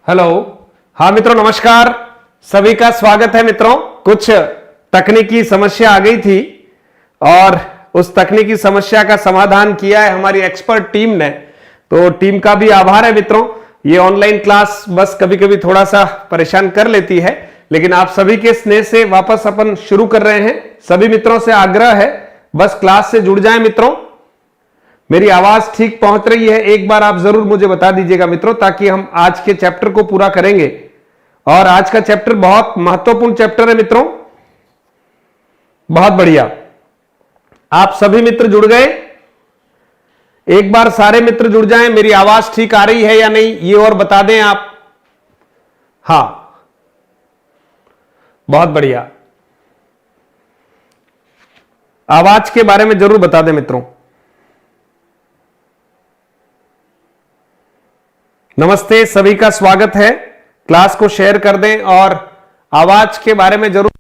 Hello. हाँ मित्रों, नमस्कार। सभी का स्वागत है। मित्रों, कुछ तकनीकी समस्या आ गई थी और उस तकनीकी समस्या का समाधान किया है हमारी एक्सपर्ट टीम ने, तो टीम का भी आभार है। मित्रों, ये ऑनलाइन क्लास बस कभी कभी थोड़ा सा परेशान कर लेती है, लेकिन आप सभी के स्नेह से वापस अपन शुरू कर रहे हैं। सभी मित्रों से आग्रह है, बस क्लास से जुड़ जाएं। मित्रों, मेरी आवाज ठीक पहुंच रही है? एक बार आप जरूर मुझे बता दीजिएगा मित्रों, ताकि हम आज के चैप्टर को पूरा करेंगे। और आज का चैप्टर बहुत महत्वपूर्ण चैप्टर है मित्रों। बहुत बढ़िया, आप सभी मित्र जुड़ गए? एक बार सारे मित्र जुड़ जाएं। मेरी आवाज ठीक आ रही है या नहीं, ये और बता दें आप। हाँ, बहुत बढ़िया। आवाज के बारे में जरूर बता दें मित्रों। नमस्ते, सभी का स्वागत है। क्लास को शेयर कर दें और आवाज के बारे में जरूर।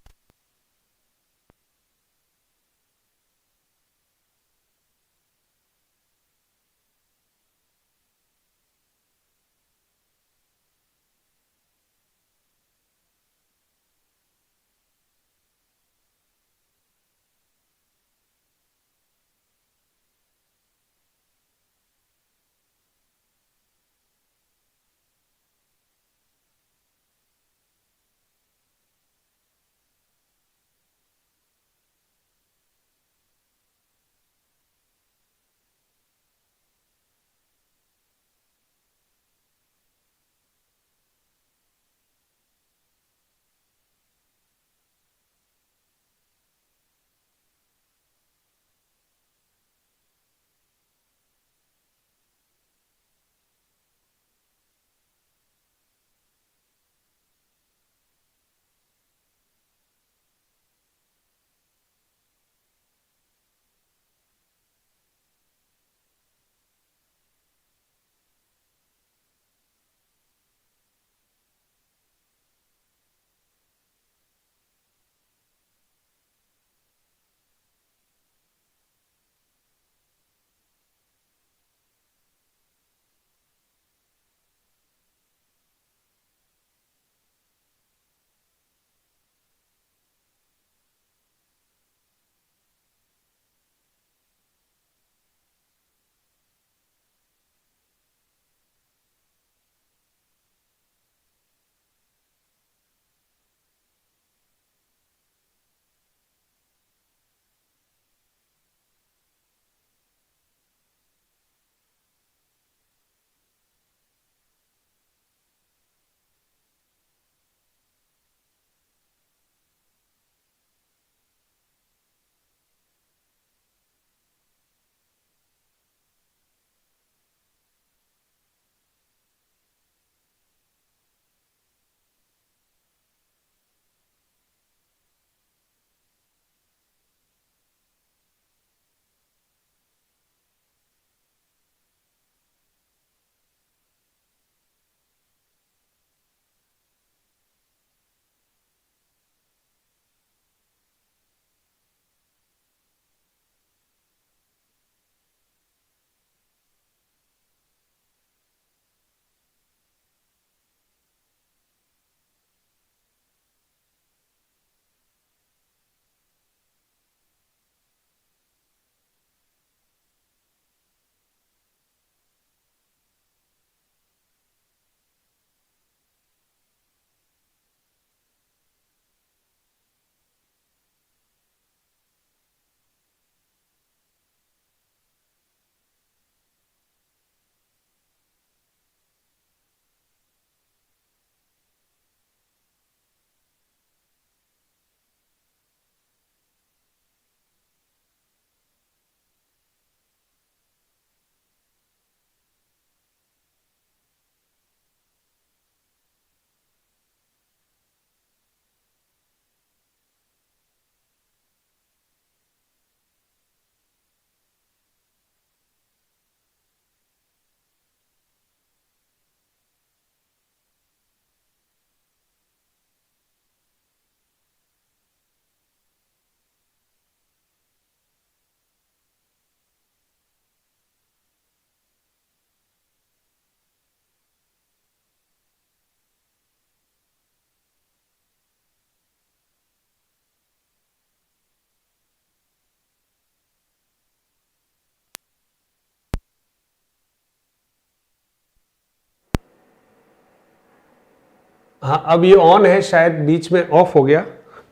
हाँ, अब ये ऑन है, शायद बीच में ऑफ हो गया।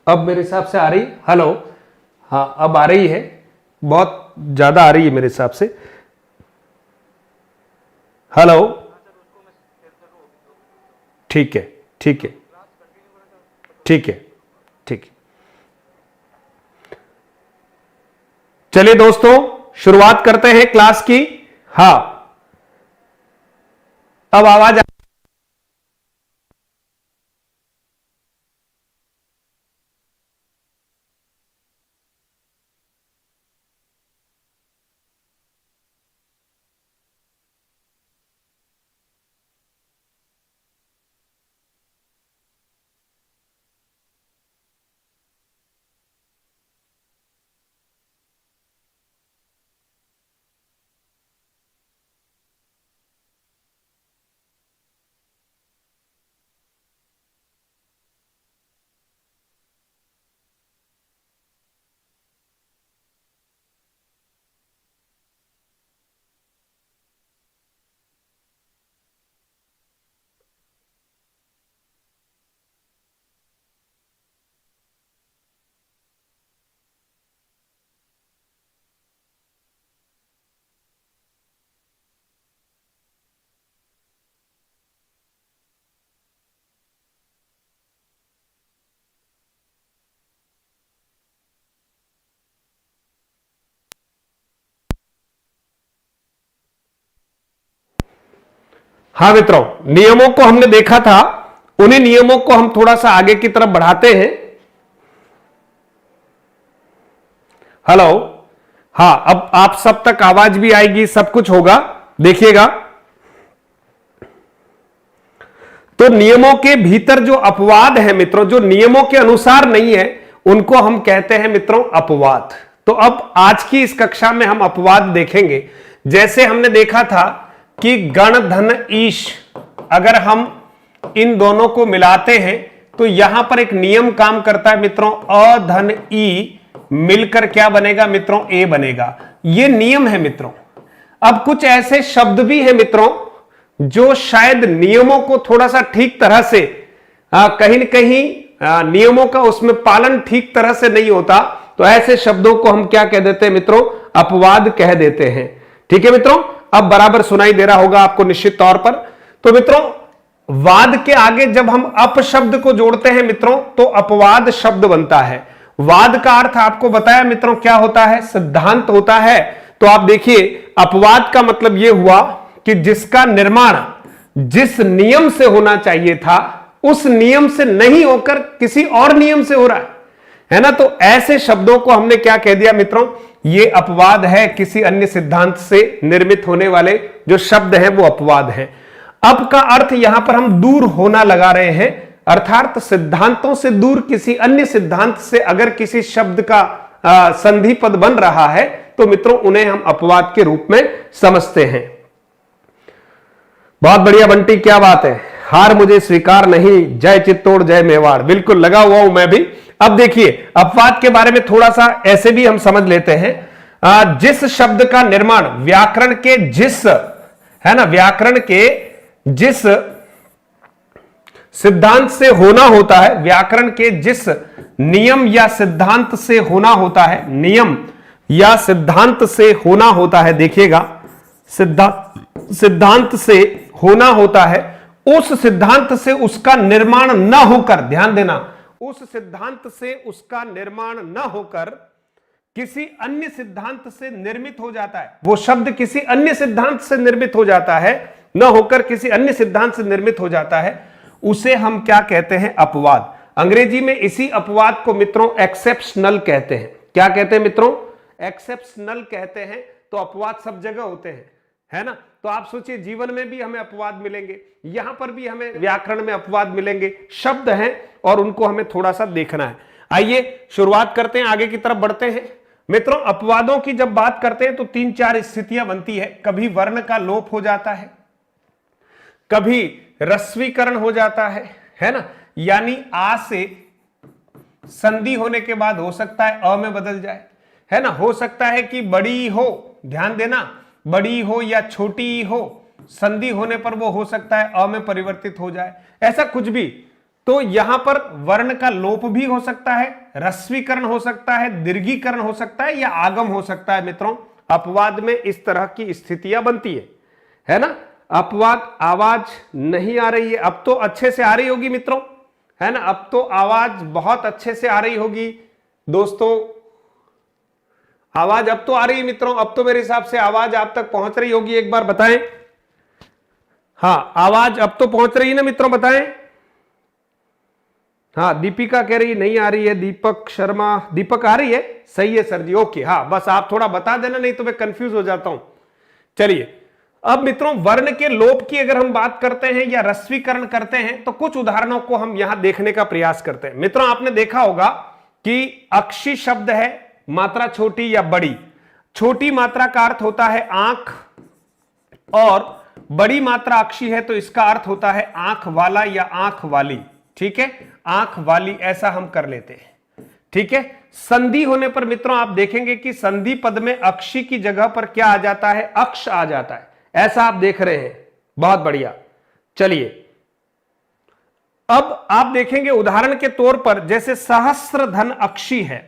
अब मेरे हिसाब से आ रही, हेलो, हाँ अब आ रही है, बहुत ज्यादा आ रही है मेरे हिसाब से। हेलो, ठीक है, ठीक है, ठीक है, ठीक है। चलिए दोस्तों, शुरुआत करते हैं क्लास की। हाँ, अब आवाज हाँ मित्रों, नियमों को हमने देखा था, उन्हीं नियमों को हम थोड़ा सा आगे की तरफ बढ़ाते हैं। हेलो, हाँ अब आप सब तक आवाज भी आएगी, सब कुछ होगा, देखिएगा। तो नियमों के भीतर जो अपवाद है मित्रों, जो नियमों के अनुसार नहीं है, उनको हम कहते हैं मित्रों अपवाद। तो अब आज की इस कक्षा में हम अपवाद देखेंगे। जैसे हमने देखा था कि गण धन ईश, अगर हम इन दोनों को मिलाते हैं तो यहां पर एक नियम काम करता है मित्रों, अ धन ई मिलकर क्या बनेगा मित्रों, ए बनेगा। ये नियम है मित्रों। अब कुछ ऐसे शब्द भी हैं मित्रों जो शायद नियमों को थोड़ा सा ठीक तरह से कहीं न कहीं नियमों का उसमें पालन ठीक तरह से नहीं होता, तो ऐसे शब्दों को हम क्या कह देते हैं मित्रों, अपवाद कह देते हैं। ठीक है मित्रों, अब बराबर सुनाई दे रहा होगा आपको निश्चित तौर पर। तो मित्रों, वाद के आगे जब हम अप शब्द को जोड़ते हैं मित्रों, तो अपवाद शब्द बनता है। वाद का अर्थ आपको बताया मित्रों क्या होता है, सिद्धांत होता है। तो आप देखिए, अपवाद का मतलब यह हुआ कि जिसका निर्माण जिस नियम से होना चाहिए था उस नियम से नहीं होकर किसी और नियम से हो रहा है ना। तो ऐसे शब्दों को हमने क्या कह दिया मित्रों, ये अपवाद है, किसी अन्य सिद्धांत से निर्मित होने वाले जो शब्द हैं वो अपवाद हैं। अब का अर्थ यहां पर हम दूर होना लगा रहे हैं, अर्थात सिद्धांतों से दूर किसी अन्य सिद्धांत से अगर किसी शब्द का संधि पद बन रहा है तो मित्रों उन्हें हम अपवाद के रूप में समझते हैं। बहुत बढ़िया बंटी, क्या बात है, हार मुझे स्वीकार नहीं, जय चित्तौड़ जय मेवाड़, बिल्कुल लगा हुआ हूं मैं भी। अब देखिए, अपवाद के बारे में थोड़ा सा ऐसे भी हम समझ लेते हैं। जिस शब्द का निर्माण व्याकरण के जिस, है ना, व्याकरण के जिस सिद्धांत से होना होता है, व्याकरण के जिस नियम या सिद्धांत से होना होता है, नियम या सिद्धांत से होना होता है, देखिएगा, सिद्धांत से होना होता है, उस सिद्धांत से उसका निर्माण न होकर, ध्यान देना, उस सिद्धांत से उसका निर्माण न होकर किसी अन्य सिद्धांत से निर्मित हो जाता है। वो शब्द किसी अन्य सिद्धांत से निर्मित हो जाता है, न होकर किसी अन्य सिद्धांत से निर्मित हो जाता है, उसे हम क्या कहते हैं, अपवाद। अंग्रेजी में इसी अपवाद को मित्रों एक्सेप्शनल कहते हैं। क्या कहते हैं मित्रों, एक्सेप्शनल कहते हैं। तो अपवाद सब जगह होते हैं, है ना। तो आप सोचिए, जीवन में भी हमें अपवाद मिलेंगे, यहां पर भी हमें व्याकरण में अपवाद मिलेंगे, शब्द हैं और उनको हमें थोड़ा सा देखना है। आइए शुरुआत करते हैं, आगे की तरफ बढ़ते हैं मित्रों। अपवादों की जब बात करते हैं तो 3-4 स्थितियां बनती है। कभी वर्ण का लोप हो जाता है, कभी रस्वीकरण हो जाता है ना, यानी आ से संधि होने के बाद हो सकता है अ में बदल जाए, है ना। हो सकता है कि बड़ी हो, ध्यान देना, बड़ी हो या छोटी हो, संधि होने पर वो हो सकता है अ में परिवर्तित हो जाए, ऐसा कुछ भी। तो यहां पर वर्ण का लोप भी हो सकता है, ह्रस्वीकरण हो सकता है, दीर्घीकरण हो सकता है या आगम हो सकता है। मित्रों अपवाद में इस तरह की स्थितियां बनती है ना। अपवाद, आवाज नहीं आ रही है, अब तो अच्छे से आ रही होगी मित्रों, है ना। अब तो आवाज बहुत अच्छे से आ रही होगी दोस्तों, आवाज अब तो आ रही है मित्रों, अब तो मेरे हिसाब से आवाज आप तक पहुंच रही होगी, एक बार बताएं। हाँ आवाज अब तो पहुंच रही है ना मित्रों, बताएं। हाँ दीपिका कह रही नहीं आ रही है, दीपक शर्मा, दीपक आ रही है, सही है सर जी, ओके। हाँ बस आप थोड़ा बता देना, नहीं तो मैं कंफ्यूज हो जाता हूं। चलिए अब मित्रों वर्ण के लोप की अगर हम बात करते हैं या ह्रस्वीकरण करते हैं तो कुछ उदाहरणों को हम यहां देखने का प्रयास करते हैं। मित्रों आपने देखा होगा कि अक्षी शब्द है, मात्रा छोटी या बड़ी। छोटी मात्रा का अर्थ होता है आंख, और बड़ी मात्रा अक्षी है तो इसका अर्थ होता है आंख वाला या आंख वाली। ठीक है, आंख वाली ऐसा हम कर लेते हैं। ठीक है, संधि होने पर मित्रों आप देखेंगे कि संधि पद में अक्षी की जगह पर क्या आ जाता है, अक्ष आ जाता है, ऐसा आप देख रहे हैं। बहुत बढ़िया। चलिए अब आप देखेंगे उदाहरण के तौर पर, जैसे सहस्त्र धन अक्षी है,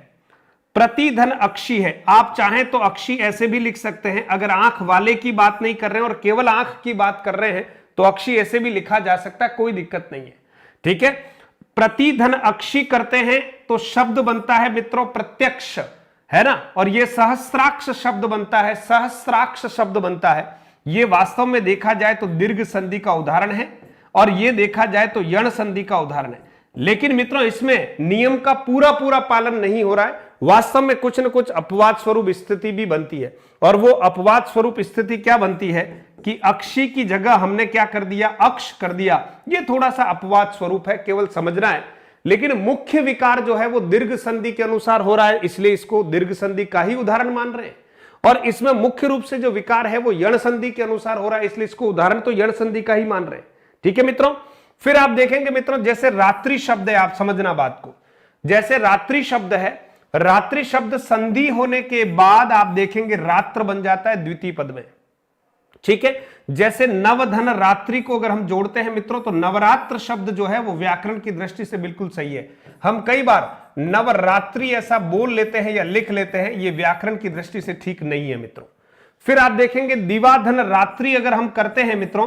प्रतिधन अक्षी है। आप चाहें तो अक्षी ऐसे भी लिख सकते हैं, अगर आंख वाले की बात नहीं कर रहे हैं और केवल आंख की बात कर रहे हैं तो अक्षी ऐसे भी लिखा जा सकता है, कोई दिक्कत नहीं है। ठीक है, प्रतिधन अक्षी करते हैं तो शब्द बनता है मित्रों प्रत्यक्ष, है ना। और यह सहस्त्राक्ष शब्द बनता है, सहस्त्राक्ष शब्द बनता है। यह वास्तव में देखा जाए तो दीर्घ संधि का उदाहरण है, और यह देखा जाए तो यण संधि का उदाहरण है। लेकिन मित्रों इसमें नियम का पूरा पूरा पालन नहीं हो रहा है, वास्तव में कुछ न कुछ अपवाद स्वरूप स्थिति भी बनती है। और वो अपवाद स्वरूप स्थिति क्या बनती है कि अक्षी की जगह हमने क्या कर दिया, अक्ष कर दिया। ये थोड़ा सा अपवाद स्वरूप है, केवल समझना है। लेकिन मुख्य विकार जो है वो दीर्घ संधि के अनुसार हो रहा है, इसलिए इसको दीर्घ संधि का ही उदाहरण मान रहे हैं। और इसमें मुख्य रूप से जो विकार है वो यण संधि के अनुसार हो रहा है, इसलिए इसको उदाहरण तो यण संधि का ही मान रहे हैं। ठीक है मित्रों, फिर आप देखेंगे मित्रों जैसे रात्रि शब्द है, आप समझना बात को, जैसे रात्रि शब्द है, रात्रि शब्द संधि होने के बाद आप देखेंगे रात्र बन जाता है द्वितीय पद में। ठीक है, जैसे नवधन रात्रि को अगर हम जोड़ते हैं मित्रों तो नवरात्र शब्द जो है वो व्याकरण की दृष्टि से बिल्कुल सही है। हम कई बार नवरात्रि ऐसा बोल लेते हैं या लिख लेते हैं, ये व्याकरण की दृष्टि से ठीक नहीं है मित्रों। फिर आप देखेंगे दिवाधन रात्रि अगर हम करते हैं मित्रों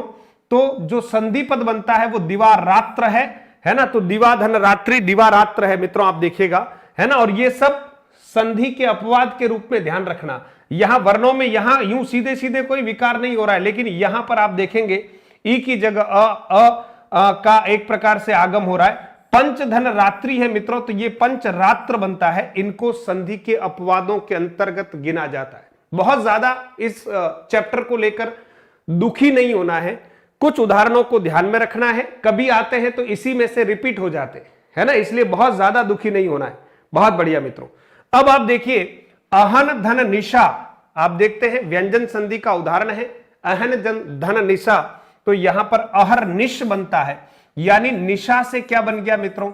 तो जो संधि पद बनता है वो दिवारात्र है ना। तो दिवाधन रात्रि दिवारात्र है मित्रों, आप देखिएगा, है ना। और ये सब संधि के अपवाद के रूप में ध्यान रखना। यहां वर्णों में यहां यूं सीधे सीधे कोई विकार नहीं हो रहा है, लेकिन यहां पर आप देखेंगे ई की जगह अ का एक प्रकार से आगम हो रहा है। पंचधन रात्रि है मित्रों, तो ये पंच रात्र बनता है, इनको संधि के अपवादों के अंतर्गत गिना जाता है। बहुत ज्यादा इस चैप्टर को लेकर दुखी नहीं होना है, कुछ उदाहरणों को ध्यान में रखना है, कभी आते हैं तो इसी में से रिपीट हो जाते हैं, है ना, इसलिए बहुत ज्यादा दुखी नहीं होना है। बहुत बढ़िया मित्रों, अब आप देखिए अहन धन निशा, आप देखते हैं व्यंजन संधि का उदाहरण है अहन धन निशा, तो यहां पर अहर निश बनता है, यानी निशा से क्या बन गया मित्रों,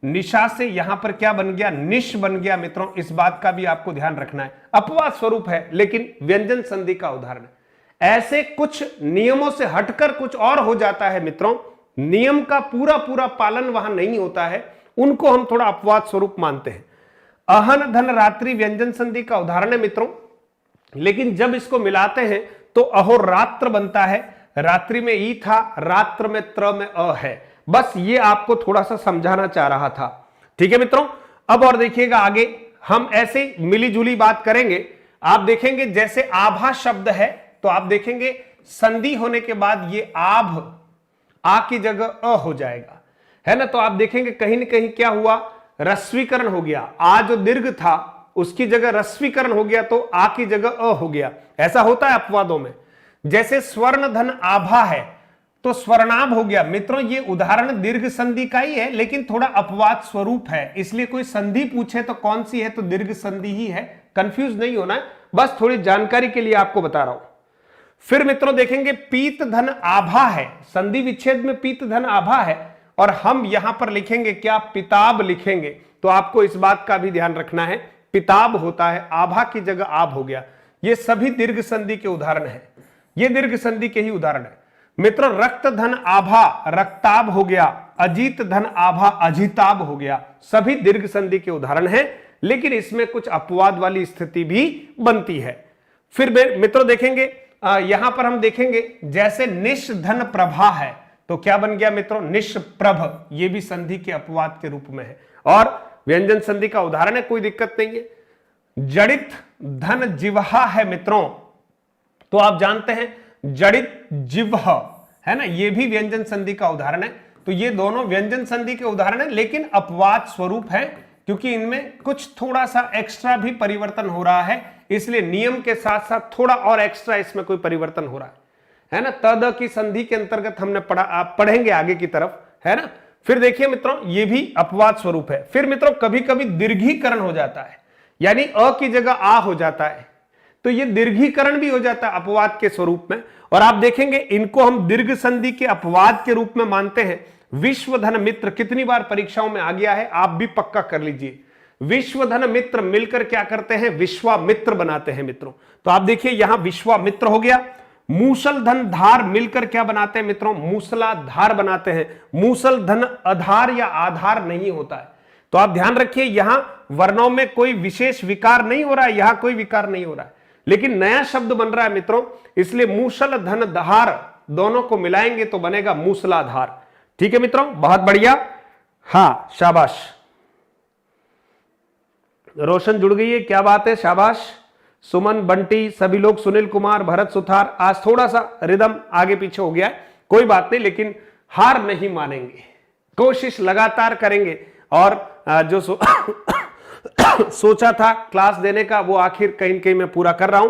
निशा से यहां पर क्या बन गया, निश बन गया मित्रों। इस बात का भी आपको ध्यान रखना है, अपवाद स्वरूप है लेकिन व्यंजन संधि का उदाहरण है। ऐसे कुछ नियमों से हटकर कुछ और हो जाता है मित्रों, नियम का पूरा पूरा पालन वहां नहीं होता है, उनको हम थोड़ा अपवाद स्वरूप मानते हैं। अहन धन रात्रि व्यंजन संधि का उदाहरण है मित्रों, लेकिन जब इसको मिलाते हैं तो अहोरात्र बनता है। रात्रि में ई था, रात्र में त्र में अ है। बस ये आपको थोड़ा सा समझाना चाह रहा था। ठीक है मित्रों, अब और देखिएगा आगे हम ऐसे मिली जुली बात करेंगे। आप देखेंगे जैसे आभा शब्द है, तो आप देखेंगे संधि होने के बाद ये आभ आ की जगह अ हो जाएगा, है ना। तो आप देखेंगे कहीं ना कहीं क्या हुआ, रस्वीकरण हो गया। आ जो दीर्घ था उसकी जगह रस्वीकरण हो गया, तो आ की जगह अ हो गया। ऐसा होता है अपवादों में। जैसे स्वर्ण धन आभा है तो स्वर्णाभ हो गया। मित्रों ये उदाहरण दीर्घ संधि का ही है, लेकिन थोड़ा अपवाद स्वरूप है, इसलिए कोई संधि पूछे तो कौन सी है, तो दीर्घ संधि ही है। कंफ्यूज नहीं होना है, बस थोड़ी जानकारी के लिए आपको बता रहा हूं। फिर मित्रों देखेंगे पीत धन आभा है, संधि विच्छेद में पीत धन आभा है, और हम यहां पर लिखेंगे क्या, पिताब लिखेंगे। तो आपको इस बात का भी ध्यान रखना है, पिताब होता है, आभा की जगह आभ हो गया। ये सभी दीर्घ संधि के उदाहरण है, ये दीर्घ संधि के ही उदाहरण है। मित्रों रक्त धन आभा रक्ताभ हो गया, अजीत धन आभा अजिताभ हो गया, सभी दीर्घ संधि के उदाहरण हैं, लेकिन इसमें कुछ अपवाद वाली स्थिति भी बनती है। फिर मित्रों देखेंगे यहां पर हम देखेंगे जैसे निष्धन प्रभा है तो क्या बन गया मित्रों, निष्प्रभ, ये भी संधि के अपवाद के रूप में है और व्यंजन संधि का उदाहरण है, कोई दिक्कत नहीं है। जड़ित धन जिह्वा है मित्रों, तो आप जानते हैं जड़ित जिह्व है ना, ये भी व्यंजन संधि का उदाहरण है। तो ये दोनों व्यंजन संधि के उदाहरण है, लेकिन अपवाद स्वरूप है, क्योंकि इनमें कुछ थोड़ा सा एक्स्ट्रा भी परिवर्तन हो रहा है, इसलिए नियम के साथ साथ थोड़ा और एक्स्ट्रा इसमें कोई परिवर्तन हो रहा है ना। तद की संधि के अंतर्गत हमने पढ़ा, आप पढ़ेंगे आगे की तरफ, है ना। फिर देखिए मित्रों ये भी अपवाद स्वरूप है। फिर मित्रों कभी कभी दीर्घीकरण हो जाता है, यानी अ की जगह आ हो जाता है, तो ये दीर्घीकरण भी हो जाता है अपवाद के स्वरूप में, और आप देखेंगे इनको हम दीर्घ संधि के अपवाद के रूप में मानते हैं। विश्वधन मित्र कितनी बार परीक्षाओं में आ गया है, आप भी पक्का कर लीजिए। विश्वधन मित्र मिलकर क्या करते हैं, विश्वामित्र बनाते हैं मित्रों। तो आप देखिए यहां विश्वामित्र हो गया। मूसलधन धार मिलकर क्या बनाते हैं मित्रों, मूसलाधार बनाते हैं। मूसलधन आधार या आधार नहीं होता है, तो आप ध्यान रखिए यहां वर्णों में कोई विशेष विकार नहीं हो रहा है, यहां कोई विकार नहीं हो रहा है, लेकिन नया शब्द बन रहा है मित्रों, इसलिए मूसल धन धार दोनों को मिलाएंगे तो बनेगा मूसलाधार। ठीक है मित्रों, बहुत बढ़िया, हाँ शाबाश, रोशन जुड़ गई है, क्या बात है, शाबाश। सुमन, बंटी, सभी लोग, सुनील कुमार, भरत सुथार, आज थोड़ा सा रिदम आगे पीछे हो गया है, कोई बात नहीं, लेकिन हार नहीं मानेंगे, कोशिश लगातार करेंगे, और जो सोचा था क्लास देने का वो आखिर कहीं कहीं मैं पूरा कर रहा हूं।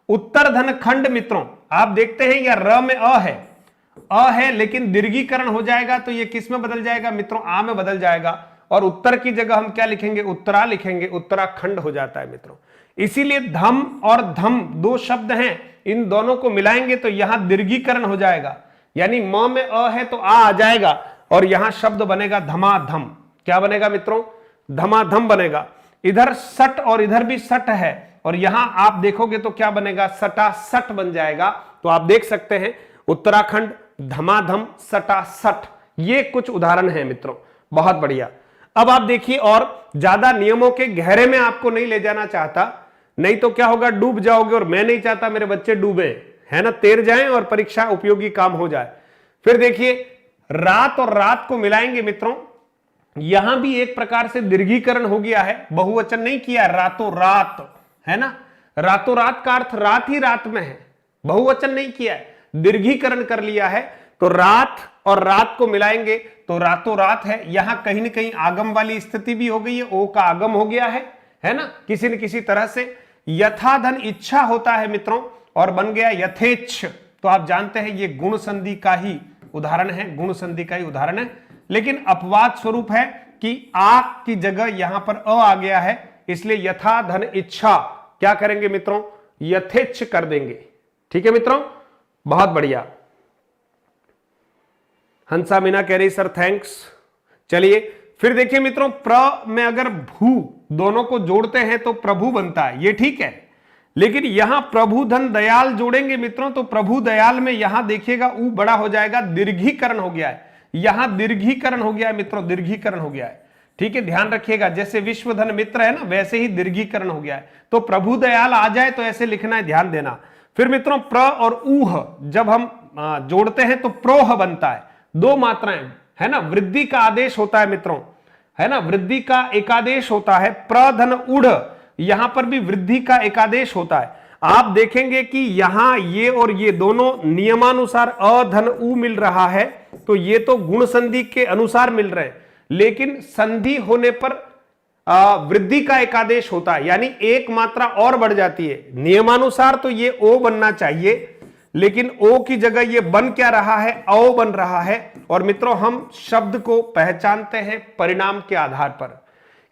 उत्तर धन खंड मित्रों, आप देखते हैं या र में अ है, लेकिन दीर्घीकरण हो जाएगा तो ये किस में बदल जाएगा मित्रों, आ में बदल जाएगा, और उत्तर की जगह हम क्या लिखेंगे, उत्तरा लिखेंगे, उत्तराखंड हो जाता है मित्रों। इसीलिए धम और धम दो शब्द हैं, इन दोनों को मिलाएंगे तो यहां दीर्घीकरण हो जाएगा, यानी म में अ है तो आ जाएगा, और यहां शब्द बनेगा धमाधम। क्या बनेगा मित्रों, धमाधम बनेगा। इधर सट और इधर भी सट है, और यहां आप देखोगे तो क्या बनेगा, सटा सट बन जाएगा। तो आप देख सकते हैं उत्तराखंड, धमाधम, सटा सट, ये कुछ उदाहरण हैं मित्रों, बहुत बढ़िया। अब आप देखिए, और ज्यादा नियमों के गहरे में आपको नहीं ले जाना चाहता, नहीं तो क्या होगा, डूब जाओगे, और मैं नहीं चाहता मेरे बच्चे डूबे, है ना, तैर जाएं और परीक्षा उपयोगी काम हो जाए। फिर देखिए रात और रात को मिलाएंगे मित्रों, यहां भी एक प्रकार से दीर्घीकरण हो गया है, बहुवचन नहीं किया, रातों रात, है ना, रातों रात का अर्थ रात ही रात में है, बहुवचन नहीं किया है, दीर्घीकरण कर लिया है। तो रात और रात को मिलाएंगे तो रातों रात है, यहां कहीं ना कहीं आगम वाली स्थिति भी हो गई है, ओ का आगम हो गया है ना, किसी न किसी तरह से। यथाधन इच्छा होता है मित्रों, और बन गया यथेच्छ, तो आप जानते हैं ये गुण संधि का ही उदाहरण है, गुण संधि का ही उदाहरण है, लेकिन अपवाद स्वरूप है कि आ की जगह यहां पर अ आ गया है, इसलिए यथा धन इच्छा क्या करेंगे मित्रों, यथेच्छ कर देंगे। ठीक है मित्रों, बहुत बढ़िया। हंसा मीना कह रही सर थैंक्स। चलिए फिर देखिए मित्रों, प्र में अगर भू दोनों को जोड़ते हैं तो प्रभु बनता है, ये ठीक है, लेकिन यहां प्रभु धन दयाल जोड़ेंगे मित्रों तो प्रभु दयाल में यहां देखिएगा ऊ बड़ा हो जाएगा, दीर्घीकरण हो गया है, यहां दीर्घीकरण हो गया है मित्रों, दीर्घीकरण हो गया है। ठीक है, ध्यान रखिएगा, जैसे विश्वधन मित्र है ना, वैसे ही दीर्घीकरण हो गया है, तो प्रभु दयाल आ जाए तो ऐसे लिखना है, ध्यान देना। फिर मित्रों प्र और ऊह जब हम जोड़ते हैं तो प्रोह बनता है, दो मात्राएं, है ना, वृद्धि का आदेश होता है मित्रों, है ना, वृद्धि का एकादेश होता है। प्रधन उड़, यहां पर भी वृद्धि का एकादेश होता है। आप देखेंगे कि यहां ये और ये दोनों नियमानुसार अधन उ मिल रहा है, तो ये तो गुण संधि के अनुसार मिल रहे हैं, लेकिन संधि होने पर वृद्धि का एकादेश होता है, यानी एक मात्रा और बढ़ जाती है। नियमानुसार तो ये ओ बनना चाहिए, लेकिन ओ की जगह ये बन क्या रहा है, औ बन रहा है। और मित्रों हम शब्द को पहचानते हैं परिणाम के आधार पर,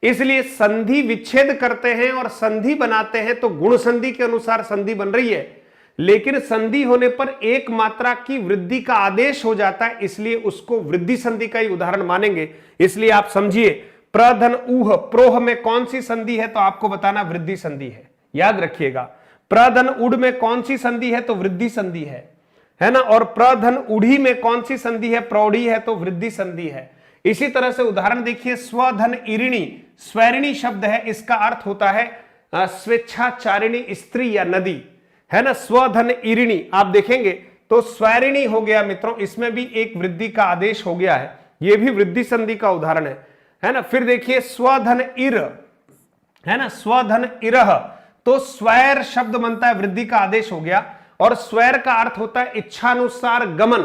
इसलिए संधि विच्छेद करते हैं और संधि बनाते हैं तो गुण संधि के अनुसार संधि बन रही है, लेकिन संधि होने पर एक मात्रा की वृद्धि का आदेश हो जाता है, इसलिए उसको वृद्धि संधि का ही उदाहरण मानेंगे। इसलिए आप समझिए प्रधन ऊह, प्रोह में कौन सी संधि है तो आपको बताना वृद्धि संधि है, याद रखिएगा। प्रधन उड़ में कौन सी संधि है तो वृद्धि संधि है। है ना। और प्रधन उड़ी में कौन सी संधि है, प्रौढ़ी है, तो वृद्धि संधि है। इसी तरह से उदाहरण देखिए, स्वधन इरिणी, स्वैरिणी शब्द है, इसका अर्थ होता है स्वेच्छाचारिणी स्त्री या नदी, है ना। स्वधन इरिणी आप देखेंगे तो स्वैरिणी हो गया मित्रों, इसमें भी एक वृद्धि का आदेश हो गया है, यह भी वृद्धि संधि का उदाहरण है ना। फिर देखिए स्वधन इर, है ना, स्वधन इरह, तो स्वैर शब्द बनता है, वृद्धि का आदेश हो गया। और स्वैर का अर्थ होता है इच्छानुसार गमन,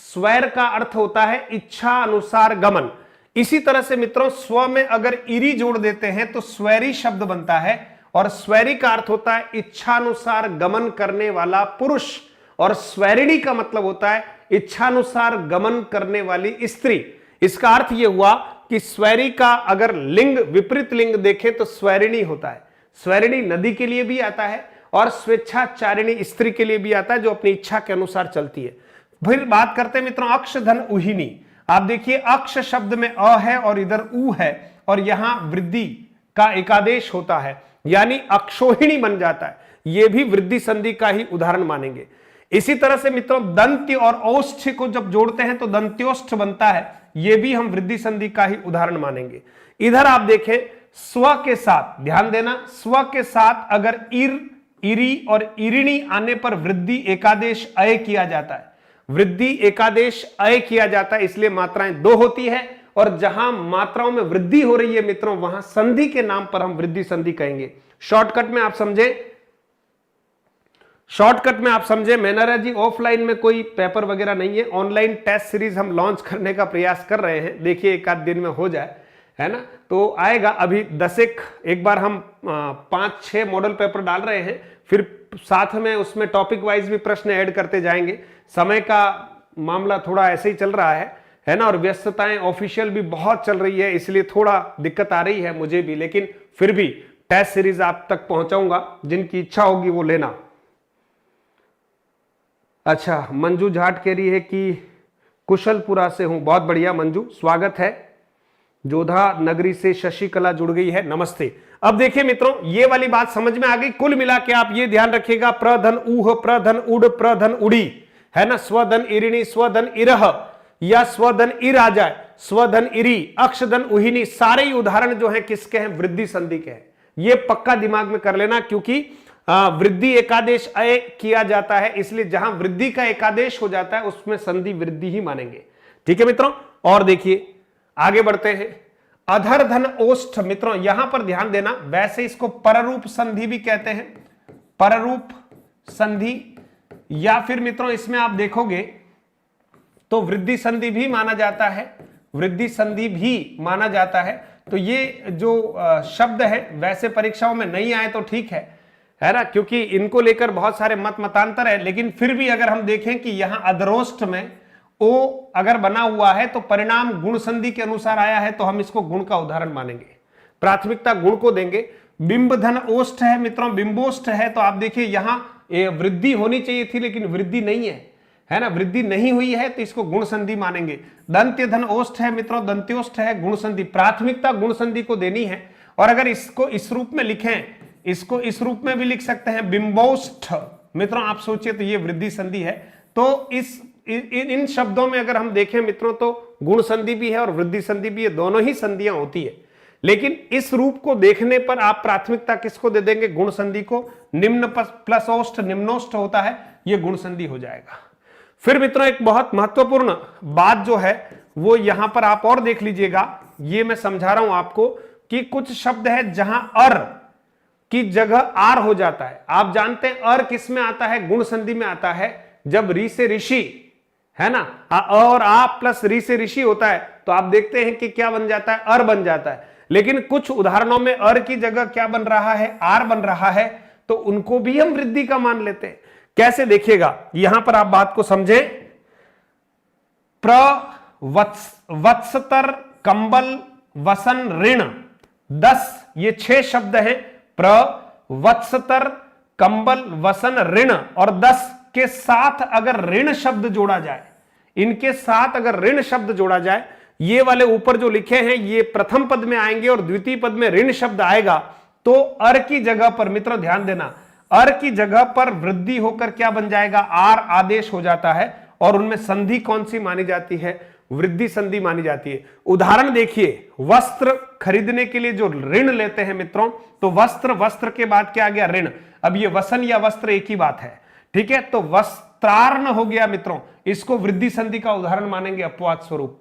स्वैर का अर्थ होता है इच्छा अनुसार गमन। इसी तरह से मित्रों स्व में अगर इरी जोड़ देते हैं तो स्वैरी शब्द बनता है, और स्वैरी का अर्थ होता है इच्छानुसार गमन करने वाला पुरुष, और स्वैरिणी का मतलब होता है इच्छानुसार गमन करने वाली स्त्री। इसका अर्थ यह हुआ कि स्वैरी का अगर लिंग विपरीत लिंग देखें तो स्वैरिणी होता है। स्वैरिणी नदी के लिए भी आता है और स्वेच्छाचारिणी स्त्री के लिए भी आता है, जो अपनी इच्छा के अनुसार चलती है। फिर बात करते हैं मित्रों अक्ष धन उहिनी। आप देखिए अक्ष शब्द में अ है और इधर उ है, और यहां वृद्धि का एकादेश होता है, यानी अक्षोहिणी बन जाता है। यह भी वृद्धि संधि का ही उदाहरण मानेंगे। इसी तरह से मित्रों दंत्य और औष्ठ्य को जब जोड़ते हैं तो दंत्योष्ठ बनता है, यह भी हम वृद्धि संधि का ही उदाहरण मानेंगे। इधर आप देखें स्व के साथ, ध्यान देना, स्व के साथ अगर इर, इरी और इरिणी आने पर वृद्धि एकादेश अय किया जाता है, वृद्धि एकादेश अय किया जाता है, इसलिए मात्राएं दो होती है। और जहां मात्राओं में वृद्धि हो रही है मित्रों, वहां संधि के नाम पर हम वृद्धि संधि कहेंगे। शॉर्टकट में आप समझे, शॉर्टकट में आप समझे मैनरा जी, ऑफलाइन में कोई पेपर वगैरह नहीं है, ऑनलाइन टेस्ट सीरीज हम लॉन्च करने का प्रयास कर रहे हैं, देखिए एक आध दिन में हो जाए, है ना, तो आएगा। अभी 10 एक बार हम 5-6 मॉडल पेपर डाल रहे हैं, फिर साथ में उसमें टॉपिक वाइज भी प्रश्न ऐड करते जाएंगे। समय का मामला थोड़ा ऐसे ही चल रहा है ना, और व्यस्तताएं ऑफिशियल भी बहुत चल रही है, इसलिए थोड़ा दिक्कत आ रही है मुझे भी, लेकिन फिर भी टेस्ट सीरीज आप तक पहुंचाऊंगा, जिनकी इच्छा होगी वो लेना। अच्छा, मंजू झाट कह रही है कि कुशलपुरा से हूं, बहुत बढ़िया मंजू, स्वागत है। जोधा नगरी से शशिकला जुड़ गई है, नमस्ते। अब देखिए मित्रों ये वाली बात समझ में आ गई। कुल मिला के आप ये ध्यान रखिएगा, प्रधन ऊह, प्रधन उड़, प्रधन उड़ी, है ना, स्वधन इरिणी, स्वधन इरह, या स्वधन इर आ जाए, स्वधन इरी, अक्षधन उहिनी, सारे ही उदाहरण जो हैं किसके हैं, वृद्धि संधि के हैं। ये पक्का दिमाग में कर लेना, क्योंकि वृद्धि एकादेश अय किया जाता है, इसलिए जहां वृद्धि का एकादेश हो जाता है उसमें संधि वृद्धि ही मानेंगे। ठीक है मित्रों, और देखिए आगे बढ़ते हैं। अधर धन ओष्ठ, मित्रों यहां पर ध्यान देना, वैसे इसको पररूप संधि भी कहते हैं, पररूप संधि, या फिर मित्रों इसमें आप देखोगे तो वृद्धि संधि भी माना जाता है, वृद्धि संधि भी माना जाता है। तो ये जो शब्द है वैसे परीक्षाओं में नहीं आए तो ठीक है ना, क्योंकि इनको लेकर बहुत सारे मत मतांतर है, लेकिन फिर भी अगर हम देखें कि यहां अधरोष्ठ में ओ अगर बना हुआ है तो परिणाम गुण संधि के अनुसार आया है, तो हम इसको गुण का उदाहरण मानेंगे, प्राथमिकता गुण को देंगे। बिंब धन ओष्ठ है मित्रों, बिंबोष्ठ है, तो आप देखिए यहां वृद्धि होनी चाहिए थी लेकिन वृद्धि नहीं है ना, वृद्धि नहीं हुई है, तो इसको गुण संधि मानेंगे। दंत्य धन ओष्ठ है मित्रों, दंत्योष्ठ है, गुण संधि, प्राथमिकता गुण संधि को देनी है। और अगर इसको इस रूप में लिखें, इसको इस रूप में भी लिख सकते हैं, बिंबोष्ठ, मित्रों आप सोचिए तो ये वृद्धि संधि है। तो इन शब्दों में अगर हम देखें मित्रों तो गुण संधि भी है और वृद्धि संधि भी है, दोनों ही संधियां होती है, लेकिन इस रूप को देखने पर आप प्राथमिकता किसको दे देंगे, गुण संधि को। निम्न प्लस ओष्ठ निम्नोष्ठ होता है, यह गुण संधि हो जाएगा। फिर मित्रों एक बहुत महत्वपूर्ण बात जो है वो यहां पर आप और देख लीजिएगा, ये मैं समझा रहा हूं आपको कि कुछ शब्द है जहां अर की जगह आर हो जाता है। आप जानते हैं अर किस में आता है, गुण संधि में आता है, जब री से ऋषि, है ना, और आ प्लस री से ऋषि होता है, तो आप देखते हैं कि क्या बन जाता है, अर बन जाता है। लेकिन कुछ उदाहरणों में अर की जगह क्या बन रहा है, आर बन रहा है, तो उनको भी हम वृद्धि का मान लेते हैं। कैसे देखिएगा, यहां पर आप बात को समझें। वत्सतर, कंबल, वसन, ऋण, 10 ये 6 शब्द हैं। वत्सतर, कंबल, वसन, ऋण, और 10 के साथ अगर ऋण शब्द जोड़ा जाए, इनके साथ अगर ऋण शब्द जोड़ा जाए, ये वाले ऊपर जो लिखे हैं ये प्रथम पद में आएंगे और द्वितीय पद में ऋण शब्द आएगा, तो अर की जगह पर मित्रों ध्यान देना, अर की जगह पर वृद्धि होकर क्या बन जाएगा, आर आदेश हो जाता है, और उनमें संधि कौन सी मानी जाती है, वृद्धि संधि मानी जाती है। उदाहरण देखिए, वस्त्र खरीदने के लिए जो ऋण लेते हैं मित्रों, तो वस्त्र, वस्त्र के बाद क्या आ गया, ऋण। अब ये वसन या वस्त्र एक ही बात है, ठीक है। तो वस्त्रार्ण हो गया मित्रों, इसको वृद्धि संधि का उदाहरण मानेंगे अपवाद स्वरूप।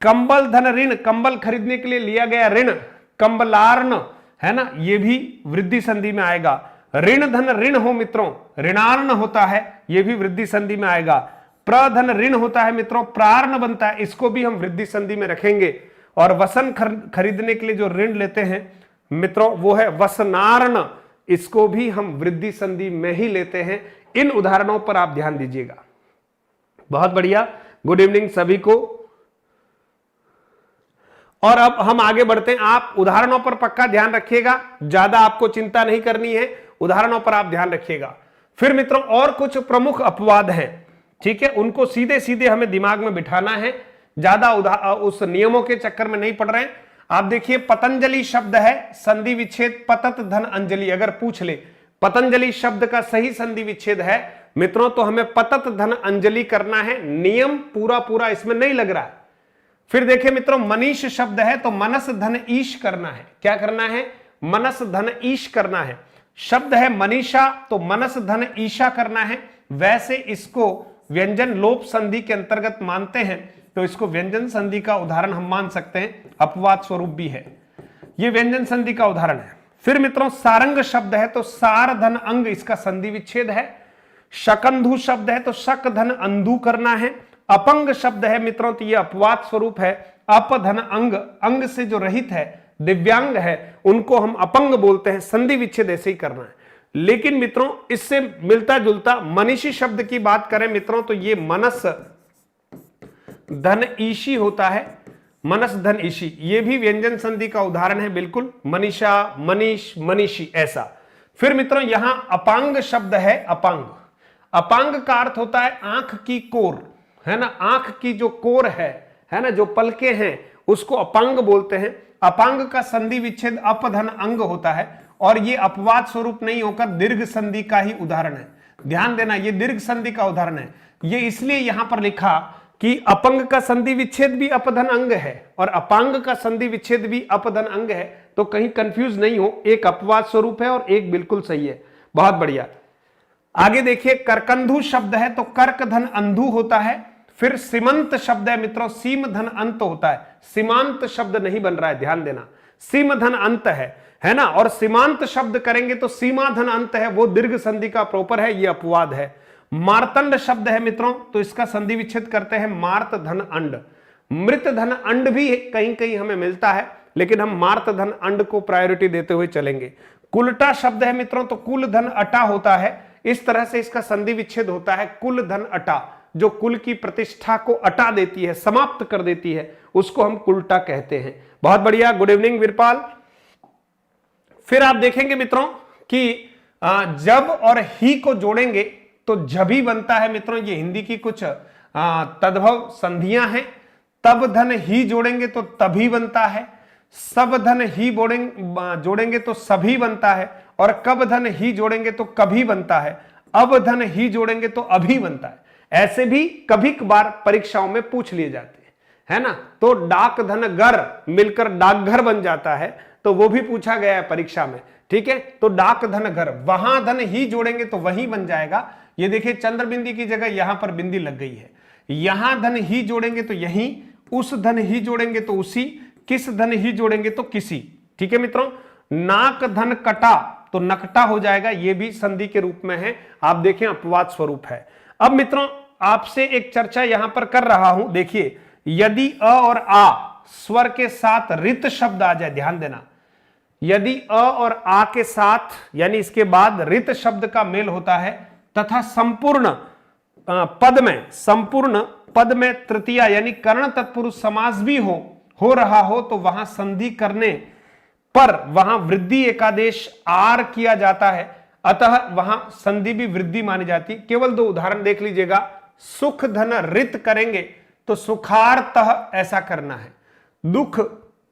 कंबल धन ऋण, कंबल खरीदने के लिए लिया गया ऋण, कंबलार्ण, है ना, ये भी वृद्धि संधि में आएगा। ऋण धन ऋण हो मित्रों, ऋणार्ण होता है, ये भी वृद्धि संधि में आएगा। प्रधन ऋण होता है मित्रों, प्रार्ण बनता है, इसको भी हम वृद्धि संधि में रखेंगे। और वसन खरीदने के लिए जो ऋण लेते हैं मित्रों, वो है वसनार्ण, इसको भी हम वृद्धि संधि में ही लेते हैं। इन उदाहरणों पर आप ध्यान दीजिएगा। बहुत बढ़िया, गुड इवनिंग सभी को। और अब हम आगे बढ़ते हैं। आप उदाहरणों पर पक्का ध्यान रखिएगा, ज्यादा आपको चिंता नहीं करनी है, उदाहरणों पर आप ध्यान रखिएगा। फिर मित्रों और कुछ प्रमुख अपवाद हैं, ठीक है, उनको सीधे सीधे हमें दिमाग में बिठाना है, ज्यादा उस नियमों के चक्कर में नहीं पड़ रहे हैं। आप देखिए, पतंजलि शब्द है, संधि विच्छेद पतत धन अंजलि। अगर पूछ ले पतंजलि शब्द का सही संधि विच्छेद है मित्रों, तो हमें पतत धन अंजलि करना है। नियम पूरा पूरा इसमें नहीं लग रहा है। फिर देखिए मित्रों, मनीष शब्द है, तो मनस धन ईश करना है। क्या करना है, मनस धन ईश करना है। शब्द है मनीषा, तो मनस धन ईशा करना है। वैसे इसको व्यंजन लोप संधि के अंतर्गत मानते हैं, तो इसको व्यंजन संधि का उदाहरण हम मान सकते हैं, अपवाद स्वरूप भी है, ये व्यंजन संधि का उदाहरण है। फिर मित्रों सारंग शब्द है, तो सार धन अंग, इसका संधि विच्छेद है। शकंधु शब्द है, तो शक धन अंधु करना है। अपंग शब्द है मित्रों, तो ये अपवाद स्वरूप है। अप धन अंग, अंग से जो रहित है, दिव्यांग है, उनको हम अपंग बोलते हैं। संधि विच्छेद ऐसे ही करना है। लेकिन मित्रों इससे मिलता जुलता मनीषी शब्द की बात करें मित्रों, तो ये मनस धन ईशी होता है। मनस धन ईशी, ये भी व्यंजन संधि का उदाहरण है, बिल्कुल। मनीषा, मनीष, मनीषी, ऐसा। फिर मित्रों यहां अपांग शब्द है, अपांग। अपांग का अर्थ होता है आंख की कोर, है ना, आंख की जो कोर है ना, जो पलके हैं, उसको अपांग बोलते हैं। अपांग का संधि विच्छेद अपधन अंग होता है, और ये अपवाद स्वरूप नहीं होकर दीर्घ संधि का ही उदाहरण है। ध्यान देना, ये दीर्घ संधि का उदाहरण है। ये इसलिए यहां पर लिखा कि अपंग का संधि विच्छेद भी अपधन अंग है और अपांग का संधि विच्छेद भी अपधन अंग है, तो कहीं कंफ्यूज नहीं हो, एक अपवाद स्वरूप है और एक बिल्कुल सही है। बहुत बढ़िया। आगे देखिए, करकंधु शब्द है, तो कर्क धन अंधु होता है। फिर सीमंत शब्द है मित्रों, सीम धन अंत होता है। सीमांत शब्द नहीं बन रहा है, ध्यान देना, सीम धन अंत है ना। और सीमांत शब्द करेंगे तो सीमा धन अंत है, वो दीर्घ संधि का प्रॉपर है, ये अपवाद है। मार्तंड शब्द है मित्रों, तो इसका संधि विच्छेद करते हैं मार्त धन अंड। मृत धन अंड भी कहीं कहीं हमें मिलता है, लेकिन हम मार्त धन अंड को प्रायोरिटी देते हुए चलेंगे। कुलटा शब्द है मित्रों, तो कुल धन अटा होता है। इस तरह से इसका संधि विच्छेद होता है कुल धन अटा, जो कुल की प्रतिष्ठा को अटा देती है, समाप्त कर देती है, उसको हम कुलटा कहते हैं। बहुत बढ़िया, गुड इवनिंग वीरपाल। फिर आप देखेंगे मित्रों कि जब और ही को जोड़ेंगे तो जभी बनता है मित्रों। ये हिंदी की कुछ तद्भव संधियां हैं। तब धन ही जोड़ेंगे तो तभी बनता है। सब धन ही जोड़ेंगे तो सभी बनता है। और कब धन ही जोड़ेंगे तो कभी बनता है। अब धन ही जोड़ेंगे तो अभी बनता है। ऐसे भी कभी कभार परीक्षाओं में पूछ लिए जाते हैं, है ना। तो डाक धन घर मिलकर डाकघर बन जाता है, तो वो भी पूछा गया है परीक्षा में, ठीक है। तो डाक धन घर, वहां धन ही जोड़ेंगे तो वही बन जाएगा। ये देखिए, चंद्र बिंदी की जगह यहां पर बिंदी लग गई है। यहां धन ही जोड़ेंगे तो यहीं, उस धन ही जोड़ेंगे तो उसी, किस धन ही जोड़ेंगे तो किसी, ठीक है मित्रों। नाक धन कटा तो नकटा हो जाएगा, ये भी संधि के रूप में है। आप देखें अपवाद स्वरूप है। अब मित्रों आपसे एक चर्चा यहां पर कर रहा हूं। देखिए, यदि अ और आ स्वर के साथ रित शब्द आ जाए, ध्यान देना, यदि अ और आ के साथ यानी इसके बाद रित शब्द का मेल होता है तथा संपूर्ण पद में तृतीया यानी कर्ण तत्पुरुष समास भी हो रहा हो, तो वहां संधि करने पर वहां वृद्धि एकादेश आर किया जाता है, अतः वहां संधि भी वृद्धि मानी जाती है। केवल दो उदाहरण देख लीजिएगा। सुख धन रित करेंगे तो सुखार्तः ऐसा करना है। दुख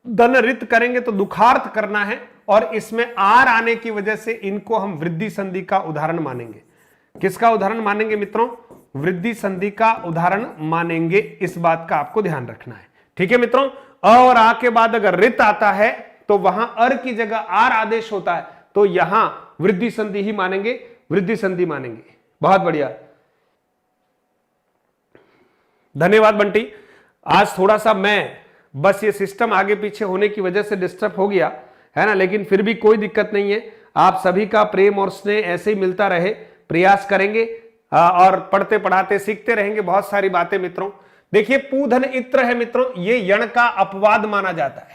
धन रित करेंगे तो दुखार्थ करना है, और इसमें आर आने की वजह से इनको हम वृद्धि संधि का उदाहरण मानेंगे। किसका उदाहरण मानेंगे मित्रों? वृद्धि संधि का उदाहरण मानेंगे। इस बात का आपको ध्यान रखना है, ठीक है मित्रों। अ और आ के बाद अगर रित आता है तो वहां अर की जगह आर आदेश होता है, तो यहां वृद्धि संधि ही मानेंगे, वृद्धि संधि मानेंगे। बहुत बढ़िया, धन्यवाद बंटी। आज थोड़ा सा मैं बस ये सिस्टम आगे पीछे होने की वजह से डिस्टर्ब हो गया है ना, लेकिन फिर भी कोई दिक्कत नहीं है। आप सभी का प्रेम और स्नेह ऐसे ही मिलता रहे, प्रयास करेंगे और पढ़ते पढ़ाते सीखते रहेंगे बहुत सारी बातें मित्रों। देखिए पूधन इत्र है मित्रों, ये यण का अपवाद माना जाता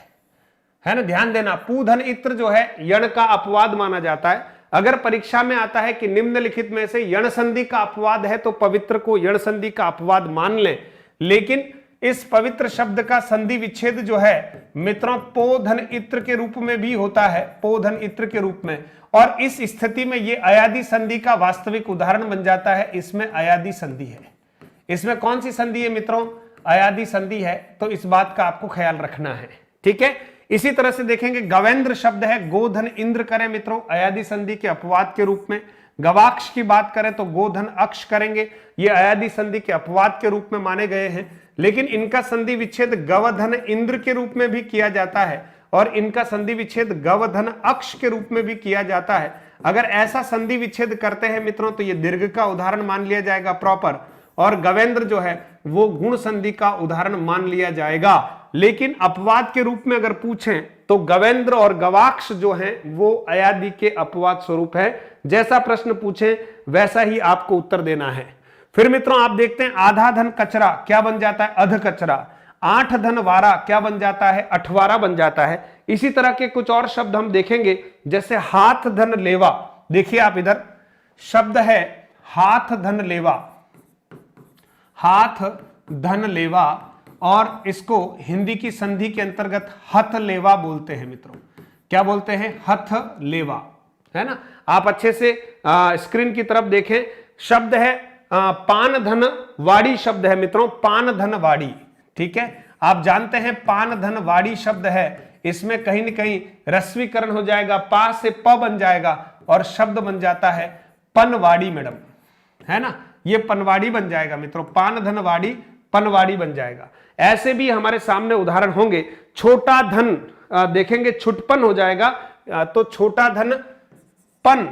है ना, ध्यान देना। पूधन इत्र जो है यण का अपवाद माना जाता है। अगर परीक्षा में आता है कि निम्नलिखित में से यण संधि का अपवाद है, तो पवित्र को यण संधि का अपवाद मान लें, लेकिन इस पवित्र शब्द का संधि विच्छेद जो है मित्रों पोधन इत्र के रूप में भी होता है, पोधन इत्र के रूप में, और इस स्थिति में ये अयादि संधि का वास्तविक उदाहरण बन जाता है। इसमें अयादि संधि है। इसमें कौन सी संधि है मित्रों? अयादि संधि है, तो इस बात का आपको ख्याल रखना है, ठीक है। इसी तरह से देखेंगे गवेंद्र शब्द है, गोधन इंद्र करें मित्रों, अयादि संधि के अपवाद के रूप में। गवाक्ष की बात करें तो गोधन अक्ष करेंगे, ये अयादि संधि के अपवाद के रूप में माने गए हैं। लेकिन इनका संधि विच्छेद गवधन इंद्र के रूप में भी किया जाता है, और इनका संधि विच्छेद गवधन अक्ष के रूप में भी किया जाता है। अगर ऐसा संधि विच्छेद करते हैं मित्रों तो ये दीर्घ का उदाहरण मान लिया जाएगा प्रॉपर, और गवेंद्र जो है वो गुण संधि का उदाहरण मान लिया जाएगा। लेकिन अपवाद के रूप में अगर पूछें तो गवेंद्र और गवाक्ष जो हैं वो अयादि के अपवाद स्वरूप है। जैसा प्रश्न पूछें वैसा ही आपको उत्तर देना है। फिर मित्रों आप देखते हैं आधा धन कचरा क्या बन जाता है? अध कचरा। 8 धन वारा क्या बन जाता है? अठवारा बन जाता है। इसी तरह के कुछ और शब्द हम देखेंगे, जैसे हाथ धन लेवा। देखिए आप इधर शब्द है हाथ धन लेवा, हाथ धन लेवा, और इसको हिंदी की संधि के अंतर्गत हथ लेवा बोलते हैं मित्रों। क्या बोलते हैं? हथ लेवा, है ना। आप अच्छे से स्क्रीन की तरफ देखें, शब्द है पान धन वाड़ी शब्द है मित्रों, पान धन वाड़ी, ठीक है। आप जानते हैं पान धन वाड़ी शब्द है, इसमें कहीं न कहीं रस्वीकरण हो जाएगा, पा से प बन जाएगा और शब्द बन जाता है पनवाड़ी मैडम, है ना। ये पनवाड़ी बन जाएगा मित्रों, पान धन वाड़ी पनवाड़ी बन जाएगा। ऐसे भी हमारे सामने उदाहरण होंगे। छोटा धन देखेंगे छुटपन हो जाएगा, तो छोटा धन पन,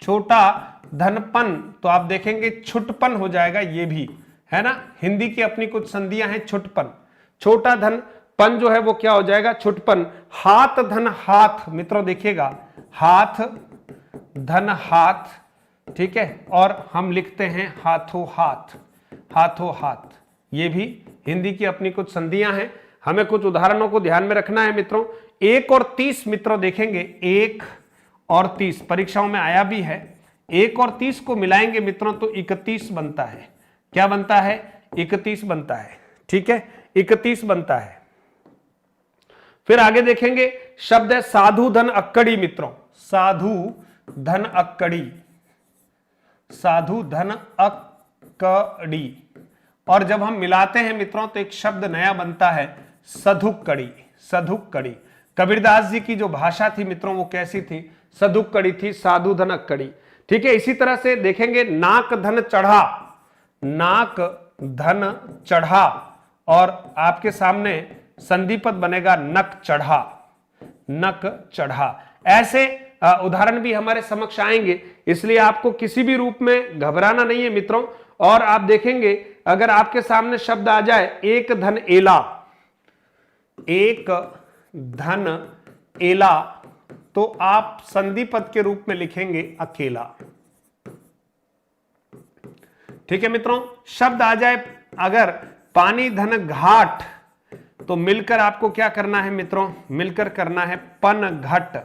छोटा धनपन, तो आप देखेंगे छुटपन हो जाएगा, ये भी है ना। हिंदी की अपनी कुछ संधियां हैं, छुटपन, छोटा धन पन जो है वो क्या हो जाएगा? छुटपन। हाथ धन हाथ मित्रों देखिएगा, हाथ धन हाथ, ठीक है, और हम लिखते हैं हाथों हाथ, हाथों हाथ। ये भी हिंदी की अपनी कुछ संधियां हैं, हमें कुछ उदाहरणों को ध्यान में रखना है मित्रों। 1 और 30 मित्रों देखेंगे, 1 और 30 परीक्षाओं में आया भी है। 1 और 30 को मिलाएंगे मित्रों तो 31 बनता है। क्या बनता है? 31 बनता है, ठीक है, 31 बनता है। फिर आगे देखेंगे शब्द है साधु धन अक्कड़ी मित्रों, साधु धन अक्कड़ी, साधु धन अक्कड़ी, और जब हम मिलाते हैं मित्रों तो एक शब्द नया बनता है सधुक्कड़ी, सधुक्कड़ी। कबीरदास जी की जो भाषा थी मित्रों वो कैसी थी? सधुक्कड़ी थी, साधु धन अक्कड़ी, ठीक है। इसी तरह से देखेंगे नाक धन चढ़ा, नाक धन चढ़ा, और आपके सामने संधिपद बनेगा नक चढ़ा, नक चढ़ा। ऐसे उदाहरण भी हमारे समक्ष आएंगे, इसलिए आपको किसी भी रूप में घबराना नहीं है मित्रों। और आप देखेंगे अगर आपके सामने शब्द आ जाए एक धन एला, एक धन एला, तो आप संधिपद के रूप में लिखेंगे अकेला, ठीक है मित्रों। शब्द आ जाए अगर पानी धन घाट, तो मिलकर आपको क्या करना है मित्रों? मिलकर करना है पनघट।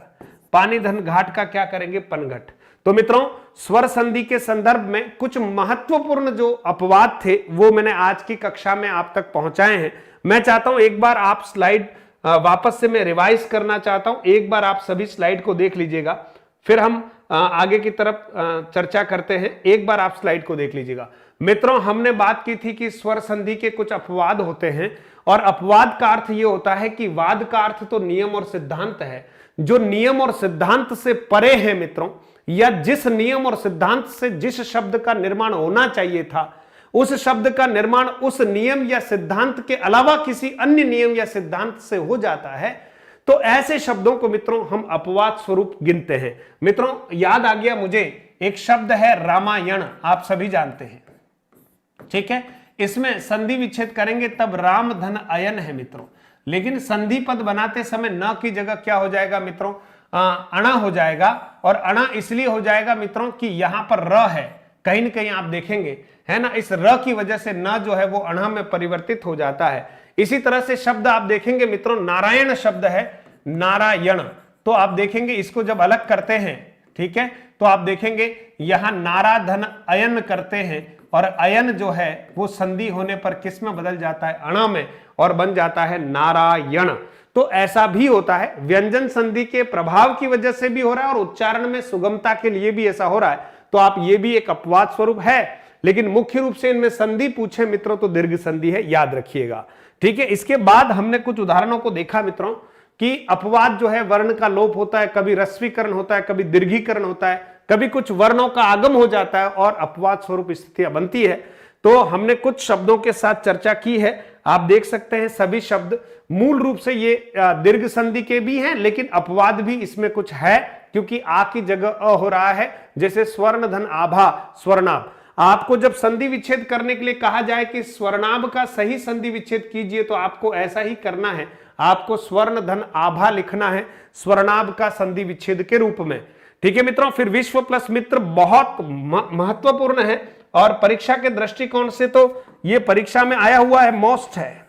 पानी धन घाट का क्या करेंगे? पनघट। तो मित्रों स्वर संधि के संदर्भ में कुछ महत्वपूर्ण जो अपवाद थे वो मैंने आज की कक्षा में आप तक पहुंचाए हैं। मैं चाहता हूं एक बार आप स्लाइड वापस से मैं रिवाइज करना चाहता हूं, एक बार आप सभी स्लाइड को देख लीजिएगा, फिर हम आगे की तरफ चर्चा करते हैं। एक बार आप स्लाइड को देख लीजिएगा। मित्रों हमने बात की थी कि स्वर संधि के कुछ अपवाद होते हैं, और अपवाद का अर्थ यह होता है कि वाद का अर्थ तो नियम और सिद्धांत है, जो नियम और सिद्धांत से परे है मित्रों, या जिस नियम और सिद्धांत से जिस शब्द का निर्माण होना चाहिए था उस शब्द का निर्माण उस नियम या सिद्धांत के अलावा किसी अन्य नियम या सिद्धांत से हो जाता है, तो ऐसे शब्दों को मित्रों हम अपवाद स्वरूप गिनते हैं। मित्रों याद आ गया मुझे, एक शब्द है रामायण, आप सभी जानते हैं, ठीक है। इसमें संधि विच्छेद करेंगे तब राम धन अयन है मित्रों, लेकिन संधि पद बनाते समय न की जगह क्या हो जाएगा मित्रों, अणा हो जाएगा। और अणा इसलिए हो जाएगा मित्रों कि यहां पर र है, कहीं न कहीं आप देखेंगे है ना, इस र की वजह से न जो है वो अणा में परिवर्तित हो जाता है। इसी तरह से शब्द आप देखेंगे मित्रों, नारायण शब्द है नारायण, तो आप देखेंगे इसको जब अलग करते हैं, ठीक है, तो आप देखेंगे यहां नारा धन अयन करते हैं, और अयन जो है वो संधि होने पर किस में बदल जाता है, अणा में, और बन जाता है नारायण। तो ऐसा भी होता है, व्यंजन संधि के प्रभाव की वजह से भी हो रहा है और उच्चारण में सुगमता के लिए भी ऐसा हो रहा है, तो आप ये भी एक अपवाद स्वरूप है। लेकिन मुख्य रूप से इनमें संधि पूछे मित्रों तो दीर्घ संधि है, याद रखिएगा, ठीक है। इसके बाद हमने कुछ उदाहरणों को देखा मित्रों कि अपवाद जो है वर्ण का लोप होता है, कभी रस्वीकरण होता है, कभी दीर्घीकरण होता है, कभी कुछ वर्णों का आगम हो जाता है और अपवाद स्वरूप स्थितियां बनती है। तो हमने कुछ शब्दों के साथ चर्चा की है, आप देख सकते हैं सभी शब्द मूल रूप से ये दीर्घ संधि के भी हैं, लेकिन अपवाद भी इसमें कुछ है, क्योंकि आ की जगह अ हो रहा है, जैसे स्वर्ण धन आभा स्वर्णाभ। आपको जब संधि विच्छेद करने के लिए कहा जाए कि स्वर्णाभ का सही संधि विच्छेद कीजिए, तो आपको ऐसा ही करना है, आपको स्वर्ण धन आभा लिखना है स्वर्णाभ का संधि विच्छेद के रूप में, ठीक है मित्रों। फिर विश्व प्लस मित्र बहुत महत्वपूर्ण है, और परीक्षा के दृष्टिकोण से तो ये परीक्षा में आया हुआ है, मोस्ट है,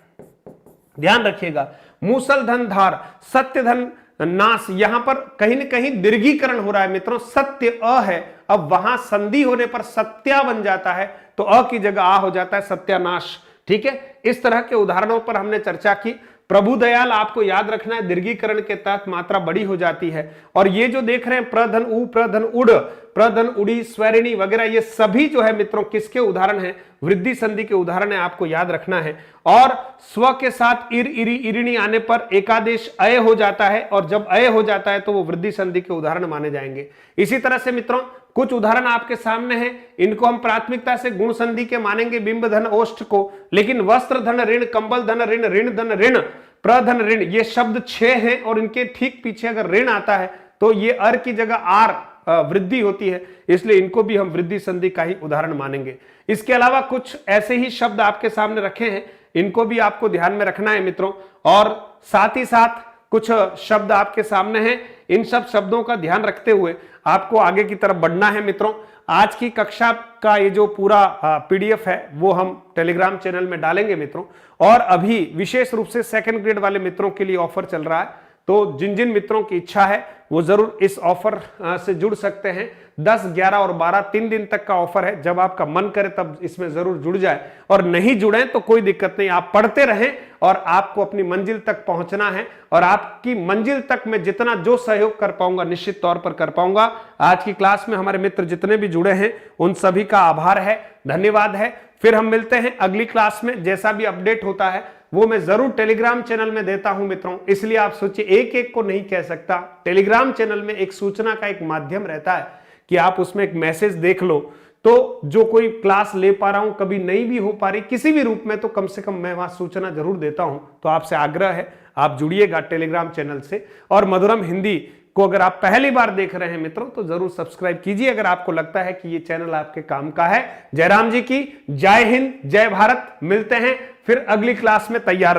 ध्यान रखिएगा। मूसल धन धार, सत्य धन नाश, यहां पर कहीं ना कहीं दीर्घीकरण हो रहा है मित्रों, सत्य अ है, अब वहां संधि होने पर सत्या बन जाता है, तो अ की जगह आ हो जाता है सत्यानाश, ठीक है। इस तरह के उदाहरणों पर हमने चर्चा की। प्रभु दयाल आपको याद रखना है, दीर्घीकरण के तहत मात्रा बड़ी हो जाती है। और ये जो देख रहे हैं प्रधन उ, प्रधन उड़, प्रधन उड़ी, स्वरिणी वगैरह, ये सभी जो है मित्रों किसके उदाहरण है, वृद्धि संधि के उदाहरण है, आपको याद रखना है। और स्व के साथ इर, इरी, इरिणी आने पर एकादेश अय हो जाता है, और जब अय हो जाता है तो वो वृद्धि संधि के उदाहरण माने जाएंगे। इसी तरह से मित्रों कुछ उदाहरण आपके सामने हैं, इनको हम प्राथमिकता से गुण संधि के मानेंगे, बिंब धन ओष्ठ को, लेकिन वस्त्र धन ऋण, कंबल धन ऋण, ऋण धन ऋण, प्रधन ऋण, ये शब्द 6 हैं, और इनके ठीक पीछे अगर ऋण आता है तो ये अर की जगह आर वृद्धि होती है, इसलिए इनको भी हम वृद्धि संधि का ही उदाहरण मानेंगे। इसके अलावा कुछ ऐसे ही शब्द आपके सामने रखे हैं, इनको भी आपको ध्यान में रखना है मित्रों। और साथ ही साथ कुछ शब्द आपके सामने हैं, इन सब शब्दों का ध्यान रखते हुए आपको आगे की तरफ बढ़ना है मित्रों। आज की कक्षा का ये जो पूरा पीडीएफ है वो हम टेलीग्राम चैनल में डालेंगे मित्रों, और अभी विशेष रूप से सेकंड ग्रेड वाले मित्रों के लिए ऑफर चल रहा है, तो जिन जिन मित्रों की इच्छा है वो जरूर इस ऑफर से जुड़ सकते हैं। 10, 11 और 12 3 दिन तक का ऑफर है, जब आपका मन करे तब इसमें जरूर जुड़ जाए, और नहीं जुड़े तो कोई दिक्कत नहीं, आप पढ़ते रहें, और आपको अपनी मंजिल तक पहुंचना है, और आपकी मंजिल तक मैं जितना जो सहयोग कर पाऊंगा निश्चित तौर पर कर पाऊंगा। आज की क्लास में हमारे मित्र जितने भी जुड़े हैं उन सभी का आभार है, धन्यवाद है। फिर हम मिलते हैं अगली क्लास में, जैसा भी अपडेट होता है वो मैं जरूर टेलीग्राम चैनल में देता हूं मित्रों, इसलिए आप सोचिए एक एक को नहीं कह सकता, टेलीग्राम चैनल में एक सूचना का एक माध्यम रहता है कि आप उसमें एक मैसेज देख लो, तो जो कोई क्लास ले पा रहा हूं, कभी नहीं भी हो पा रही किसी भी रूप में, तो कम से कम मैं वहां सूचना जरूर देता हूं। तो आपसे आग्रह है आप जुड़िएगा टेलीग्राम चैनल से, और मधुरम हिंदी को अगर आप पहली बार देख रहे हैं मित्रों तो जरूर सब्सक्राइब कीजिए, अगर आपको लगता है कि ये चैनल आपके काम का है। जयराम जी की जय हिंद, जय भारत। मिलते हैं फिर अगली क्लास में, तैयार